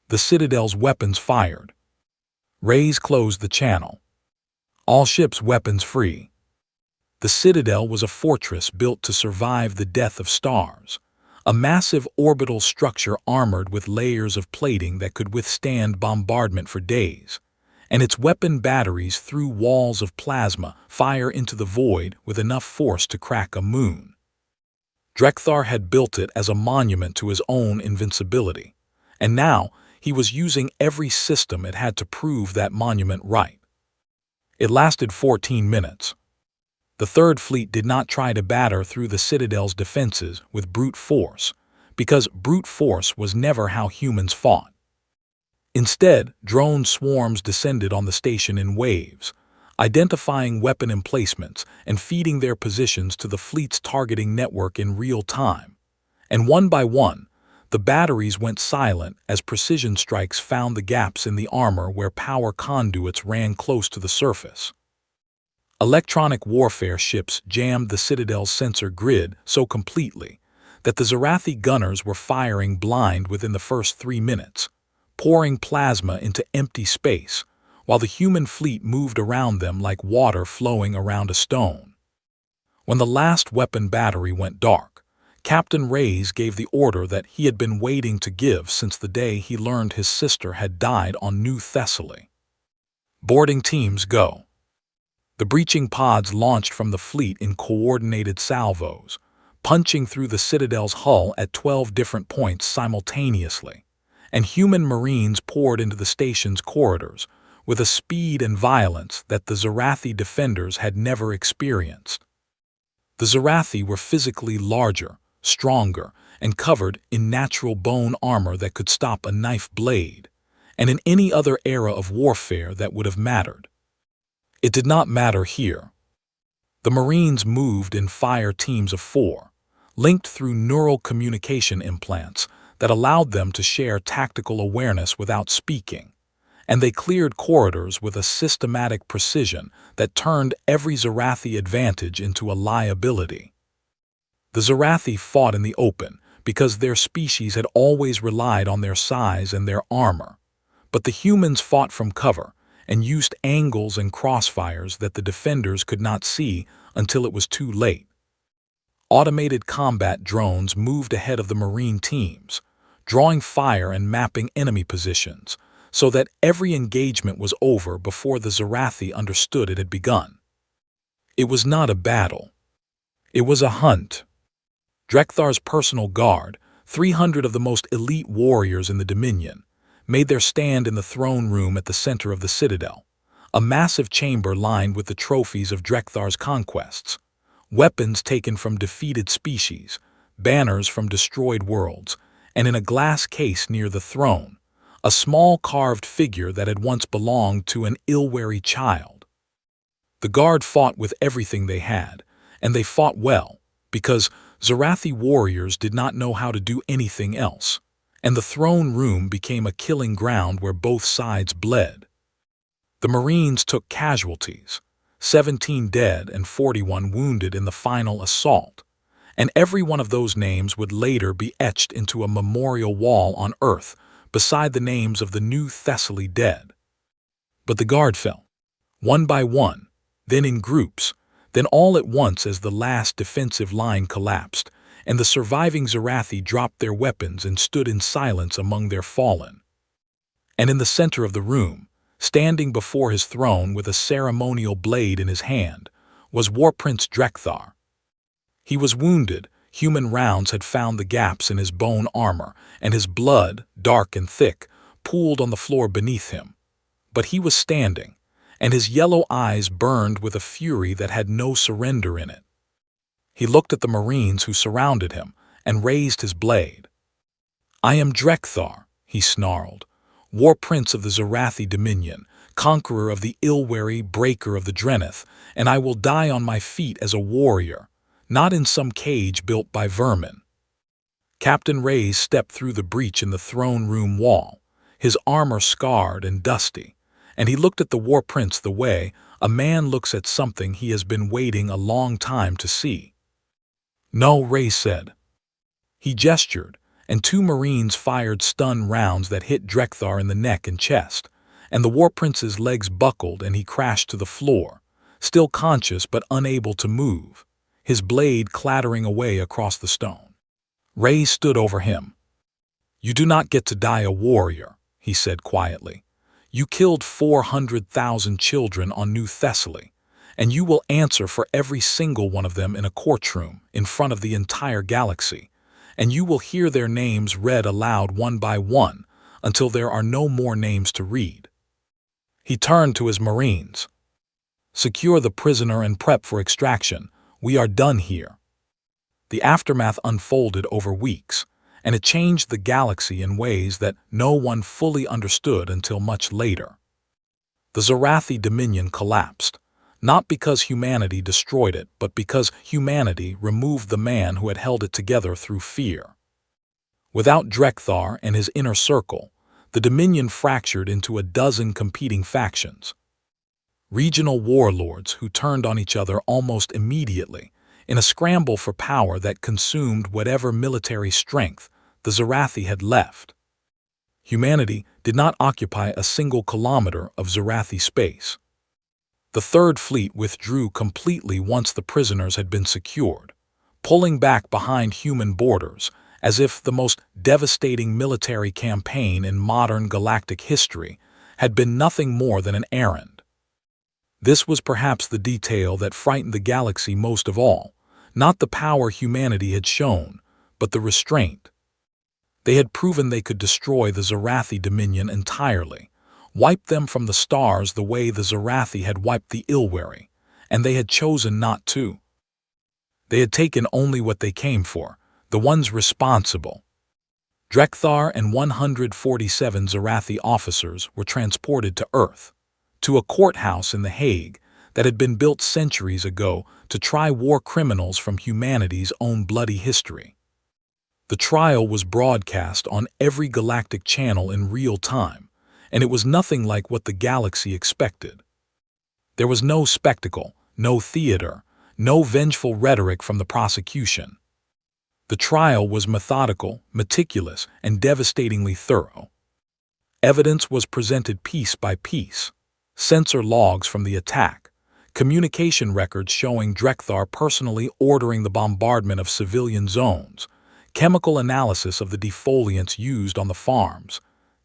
A: The Citadel's weapons fired. Reyes closed the channel. All ships weapons free. The Citadel was a fortress built to survive the death of stars, a massive orbital structure armored with layers of plating that could withstand bombardment for days, and its weapon batteries threw walls of plasma fire into the void with enough force to crack a moon. Drethar had built it as a monument to his own invincibility, and now he was using every system it had to prove that monument right. It lasted 14 minutes. The Third Fleet did not try to batter through the Citadel's defenses with brute force, because brute force was never how humans fought. Instead, drone swarms descended on the station in waves, identifying weapon emplacements and feeding their positions to the fleet's targeting network in real time. And one by one, the batteries went silent as precision strikes found the gaps in the armor where power conduits ran close to the surface. Electronic warfare ships jammed the Citadel's sensor grid so completely that the Zarathi gunners were firing blind within the first 3 minutes, pouring plasma into empty space, while the human fleet moved around them like water flowing around a stone. When the last weapon battery went dark, Captain Reyes gave the order that he had been waiting to give since the day he learned his sister had died on New Thessaly. Boarding teams go. The breaching pods launched from the fleet in coordinated salvos, punching through the Citadel's hull at 12 different points simultaneously, and human marines poured into the station's corridors with a speed and violence that the Zarathi defenders had never experienced. The Zarathi were physically larger, stronger, and covered in natural bone armor that could stop a knife blade, and in any other era of warfare that would have mattered. It did not matter here. The Marines moved in fire teams of 4, linked through neural communication implants that allowed them to share tactical awareness without speaking, and they cleared corridors with a systematic precision that turned every Zarathi advantage into a liability. The Zarathi fought in the open because their species had always relied on their size and their armor, but the humans fought from cover and used angles and crossfires that the defenders could not see until it was too late. Automated combat drones moved ahead of the Marine teams, drawing fire and mapping enemy positions, so that every engagement was over before the Zarathi understood it had begun. It was not a battle. It was a hunt. Drethar's personal guard, 300 of the most elite warriors in the Dominion, made their stand in the throne room at the center of the Citadel, a massive chamber lined with the trophies of Drethar's conquests, weapons taken from defeated species, banners from destroyed worlds, and in a glass case near the throne, a small carved figure that had once belonged to an ill-wary child. The guard fought with everything they had, and they fought well, because Zarathi warriors did not know how to do anything else, and the throne room became a killing ground where both sides bled. The Marines took casualties, 17 dead and 41 wounded in the final assault, and every one of those names would later be etched into a memorial wall on Earth beside the names of the New Thessaly dead. But the guard fell, one by one, then in groups, then all at once as the last defensive line collapsed, and the surviving Zarathi dropped their weapons and stood in silence among their fallen. And in the center of the room, standing before his throne with a ceremonial blade in his hand, was War Prince Drethar. He was wounded. Human rounds had found the gaps in his bone armor, and his blood, dark and thick, pooled on the floor beneath him. But he was standing, and his yellow eyes burned with a fury that had no surrender in it. He looked at the Marines who surrounded him and raised his blade. "I am Drethar," he snarled, "War Prince of the Zarathi Dominion, conqueror of the ill-wary, breaker of the Drethar, and I will die on my feet as a warrior, not in some cage built by vermin." Captain Reyes stepped through the breach in the throne room wall, his armor scarred and dusty, and he looked at the War Prince the way a man looks at something he has been waiting a long time to see. "No," Reyes said. He gestured, and 2 Marines fired stun rounds that hit Drethar in the neck and chest, and the War Prince's legs buckled and he crashed to the floor, still conscious but unable to move, his blade clattering away across the stone. Ray stood over him. "You do not get to die a warrior," he said quietly. "You killed 400,000 children on New Thessaly, and you will answer for every single one of them in a courtroom in front of the entire galaxy, and you will hear their names read aloud one by one until there are no more names to read." He turned to his Marines. "Secure the prisoner and prep for extraction. We are done here." The aftermath unfolded over weeks, and it changed the galaxy in ways that no one fully understood until much later. The Zarathi Dominion collapsed, not because humanity destroyed it, but because humanity removed the man who had held it together through fear. Without Drethar and his inner circle, the Dominion fractured into a dozen competing factions. Regional warlords who turned on each other almost immediately, in a scramble for power that consumed whatever military strength the Zarathi had left. Humanity did not occupy a single kilometer of Zarathi space. The Third Fleet withdrew completely once the prisoners had been secured, pulling back behind human borders as if the most devastating military campaign in modern galactic history had been nothing more than an errand. This was perhaps the detail that frightened the galaxy most of all, not the power humanity had shown, but the restraint. They had proven they could destroy the Zarathi Dominion entirely, wipe them from the stars the way the Zarathi had wiped the Ilwari, and they had chosen not to. They had taken only what they came for, the ones responsible. Drethar and 147 Zarathi officers were transported to Earth, to a courthouse in The Hague that had been built centuries ago to try war criminals from humanity's own bloody history. The trial was broadcast on every galactic channel in real time, and it was nothing like what the galaxy expected. There was no spectacle, no theater, no vengeful rhetoric from the prosecution. The trial was methodical, meticulous, and devastatingly thorough. Evidence was presented piece by piece: sensor logs from the attack, communication records showing Drethar personally ordering the bombardment of civilian zones, chemical analysis of the defoliants used on the farms,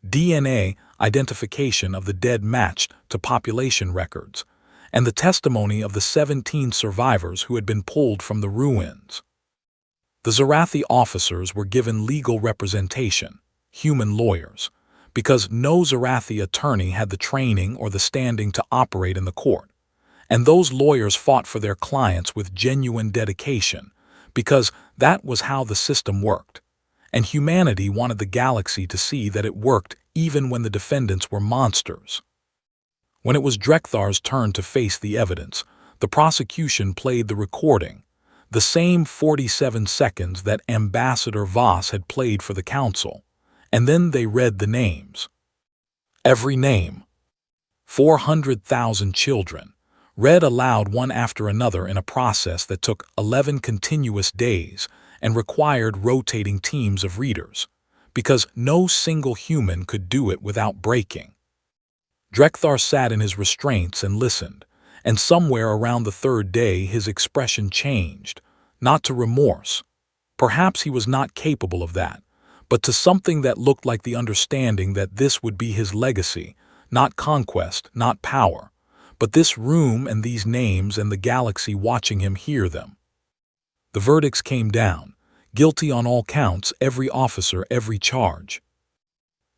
A: DNA identification of the dead matched to population records, and the testimony of the 17 survivors who had been pulled from the ruins. The Zarathi officers were given legal representation, human lawyers, because no Zarathi attorney had the training or the standing to operate in the court, and those lawyers fought for their clients with genuine dedication, because that was how the system worked, and humanity wanted the galaxy to see that it worked even when the defendants were monsters. When it was Drethar's turn to face the evidence, the prosecution played the recording, the same 47 seconds that Ambassador Voss had played for the council, and then they read the names. Every name. 400,000 children, read aloud one after another in a process that took 11 continuous days and required rotating teams of readers, because no single human could do it without breaking. Drethar sat in his restraints and listened, and somewhere around the third day his expression changed, not to remorse. Perhaps he was not capable of that, but to something that looked like the understanding that this would be his legacy, not conquest, not power, but this room and these names and the galaxy watching him hear them. The verdicts came down, guilty on all counts, every officer, every charge.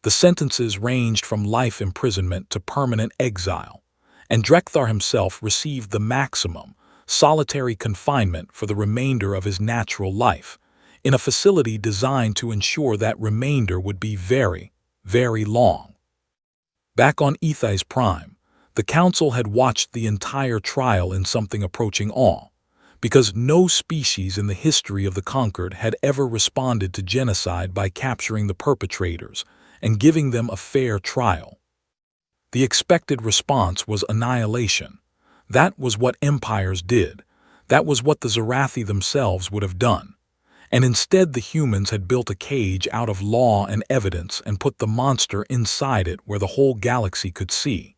A: The sentences ranged from life imprisonment to permanent exile, and Drethar himself received the maximum, solitary confinement for the remainder of his natural life, in a facility designed to ensure that remainder would be very, very long. Back on Ethais Prime, the Council had watched the entire trial in something approaching awe, because no species in the history of the conquered had ever responded to genocide by capturing the perpetrators and giving them a fair trial. The expected response was annihilation. That was what empires did. That was what the Zarathi themselves would have done. And instead the humans had built a cage out of law and evidence and put the monster inside it where the whole galaxy could see.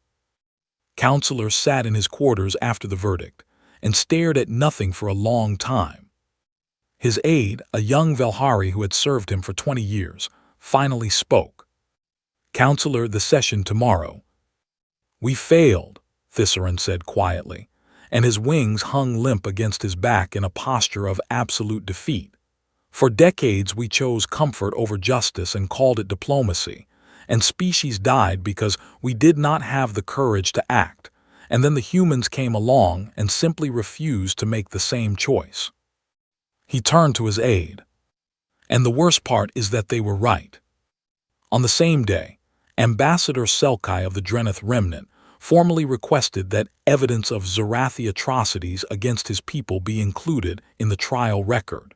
A: Counselor sat in his quarters after the verdict and stared at nothing for a long time. His aide, a young Velhari who had served him for 20 years, finally spoke. "Counselor, the session tomorrow." "We failed," Thisaran said quietly, and his wings hung limp against his back in a posture of absolute defeat. "For decades we chose comfort over justice and called it diplomacy, and species died because we did not have the courage to act, and then the humans came along and simply refused to make the same choice." He turned to his aide. "And the worst part is that they were right." On the same day, Ambassador Selkai of the Drethar remnant formally requested that evidence of Zarathi atrocities against his people be included in the trial record.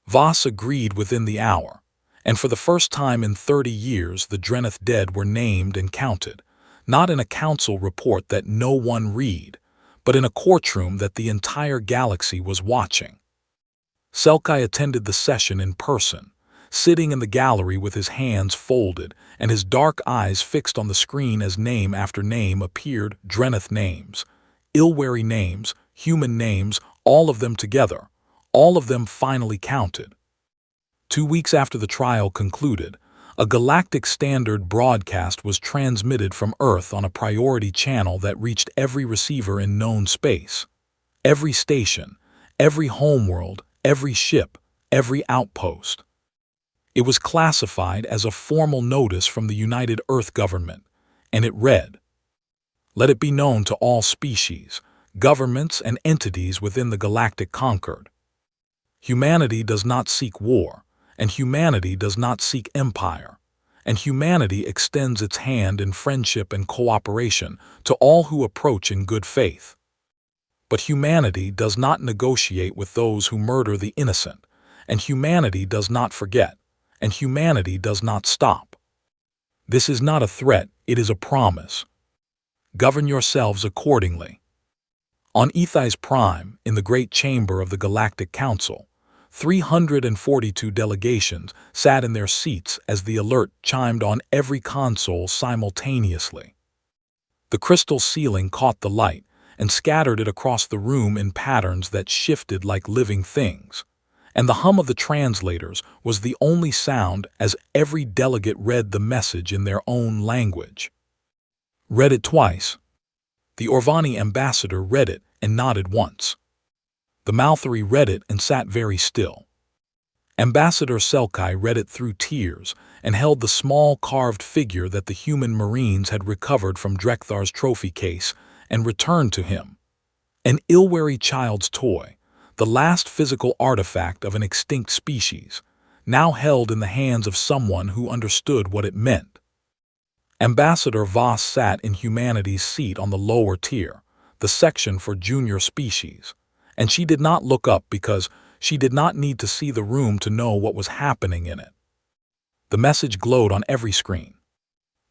A: Voss agreed within the hour, and for the first time in 30 years the Drethar dead were named and counted, not in a council report that no one read, but in a courtroom that the entire galaxy was watching. Selkai attended the session in person, sitting in the gallery with his hands folded and his dark eyes fixed on the screen as name after name appeared. Drethar names, Ilwari names, human names, all of them together, all of them finally counted. 2 weeks after the trial concluded, a galactic standard broadcast was transmitted from Earth on a priority channel that reached every receiver in known space. Every station, every homeworld, every ship, every outpost. It was classified as a formal notice from the United Earth government, and it read, "Let it be known to all species, governments, and entities within the galactic concord. Humanity does not seek war, and humanity does not seek empire, and humanity extends its hand in friendship and cooperation to all who approach in good faith. But humanity does not negotiate with those who murder the innocent, and humanity does not forget, and humanity does not stop. This is not a threat, it is a promise. Govern yourselves accordingly." On Ethais Prime, in the Great Chamber of the Galactic Council, 342 delegations sat in their seats as the alert chimed on every console simultaneously. The crystal ceiling caught the light and scattered it across the room in patterns that shifted like living things, and the hum of the translators was the only sound as every delegate read the message in their own language. Read it twice. The Orvani ambassador read it and nodded once. The Malthari read it and sat very still. Ambassador Selkai read it through tears and held the small carved figure that the human marines had recovered from Drethar's trophy case and returned to him. An Ilwari child's toy, the last physical artifact of an extinct species, now held in the hands of someone who understood what it meant. Ambassador Voss sat in humanity's seat on the lower tier, the section for junior species, and she did not look up because she did not need to see the room to know what was happening in it. The message glowed on every screen.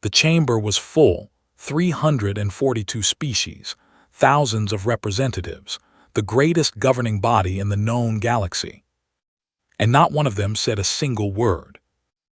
A: The chamber was full, 342 species, thousands of representatives, the greatest governing body in the known galaxy. And not one of them said a single word.